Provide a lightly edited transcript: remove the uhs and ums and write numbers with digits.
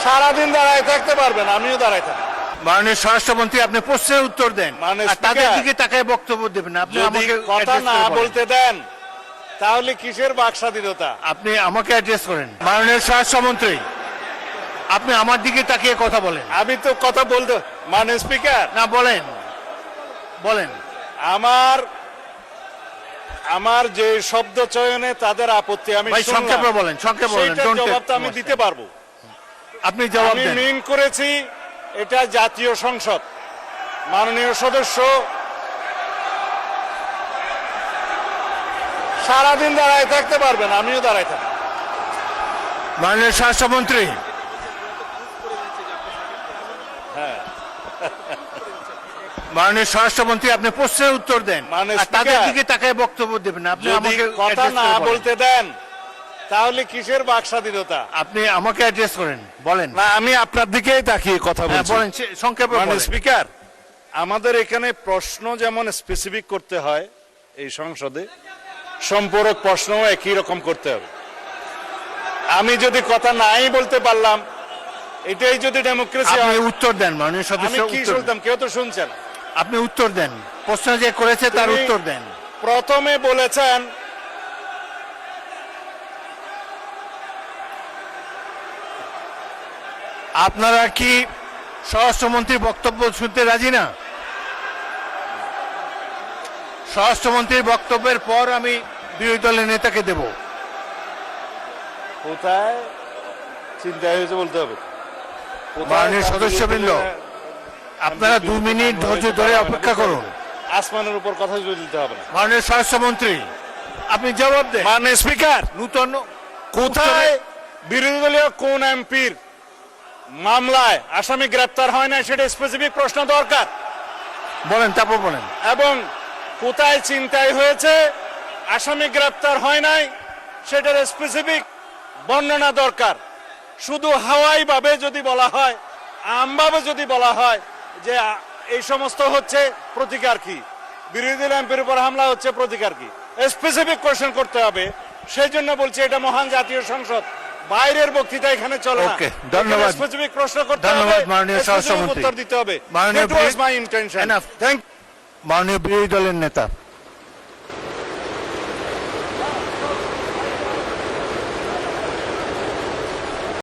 সারাদিন দাঁড়ায় থাকতে পারবেন, আমিও দাঁড়ায় থাকবো। মাননীয় স্বরাষ্ট্রমন্ত্রী, আপনি প্রশ্নের উত্তর দেন, মাননীয় আর তাদের স্পিকার, দিকে তাকায় বক্তব্য দেবেন না। আপনি যদি আমাকে কথা address না করে বলেন। বলতে দেন তাহলে কিসের বাক স্বাধীনতা? আপনি আমাকে অ্যাড্রেস করেন। মাননীয় স্বরাষ্ট্রমন্ত্রী, আপনি আমার দিকে তাকিয়ে কথা বলেন। আমি তো কথা বলতে, মাননীয় স্পিকার, না, বলেন বলেন। আমার যে শব্দ চয়নে তাদের আপত্তি আমি ভাই, শুনলাম, সংক্ষেপে বলেন, সংক্ষেপে বলেন। সেইটার Don't take জবাবটা আমি much দিতে time. পারবো। আপনি জবাব আমি দেন। মিন করেছি এটা জাতীয় সংসদ। মাননীয় সদস্য সারাদিন দাঁড়ায় থাকতে পারবেন, আমিও দাঁড়ায় থাকবো। মাননীয় স্বরাষ্ট্রমন্ত্রী, মাননীয় স্বরাষ্ট্রমন্ত্রী, আপনি প্রশ্নের উত্তর দেন, মাননীয় আর তাদের স্পিকার, দিকে তাকায় বক্তব্য দেবেন না। আপনি যদি আমাকে কথা address না করে বলেন। বলতে দেন তাহলে কিসের বাক স্বাধীনতা? আপনি আমাকে অ্যাড্রেস করেন, বলেন। না, আমি আপনার দিকেই তাকিয়ে কথা হ্যাঁ, বলছি। বলেন, সংক্ষেপে মাননীয় বলেন। স্পিকার, আমাদের এখানে প্রশ্ন যেমন স্পেসিফিক করতে হয় এই সংসদে, সম্পূরক প্রশ্নও একই রকম করতে হবে। আমি যদি কথা নাই বলতে পারলাম, এটাই যদি ডেমোক্রেসি আপনি হয়, উত্তর দেন, মাননীয় আমি সদস্য, কি উত্তর দেন। শুনতাম? কেউ তো শুনছে না। আপনি উত্তর দেন, প্রশ্ন যে করেছে তার তুমি উত্তর দেন। প্রথমে বলেছেন আপনারা কি স্বরাষ্ট্রমন্ত্রীর বক্তব্য শুনতে রাজি না? স্বরাষ্ট্রমন্ত্রীর বক্তব্যের পর আমি বিরোধী দলের নেতাকে দেব। কোথায় চিন্তা হয়েছে বলতে হবে। মাননীয় সদস্যবৃন্দ, আপনারা 2 মিনিট ধৈর্য ধরে অপেক্ষা করুন। আসমানের উপর কথা জুড়ে দিতে হবে না। মাননীয় স্বরাষ্ট্রমন্ত্রী, আপনি জবাব দেন। মাননীয় স্পিকার, নূতন কোথায় বিরোধী দলীয় কোন এমপির মামলায় আসামি গ্রেপ্তার হয় না সেটা স্পেসিফিক প্রশ্ন দরকার। বলেন, তারপর বলেন। এবং কোথায় ছিনতাই হয়েছে আসামি গ্রেপ্তার হয় নাই সেটার স্পেসিফিক বর্ণনা দরকার। শুধু হাওয়াই ভাবে যদি বলা হয়, আমভাবে যদি বলা হয় যে এই সমস্ত হচ্ছে, প্রতিকার কি? বিরোধী দল এমপির উপর হামলা হচ্ছে, প্রতিকার কি? স্পেসিফিক কোশ্চেন করতে হবে। সেই জন্য বলছি এটা মহান জাতীয় সংসদ, বাইরের বক্তৃতা এখানে চলে না। ওকে, ধন্যবাদ। স্পেসিফিক প্রশ্ন করতে হবে, ধন্যবাদ মাননীয় specific স্বরাষ্ট্রমন্ত্রী। উত্তর দিতে হবে। মাননীয় That was my intention. Enough. Thank মাননীয় বিরোধী দলের নেতা।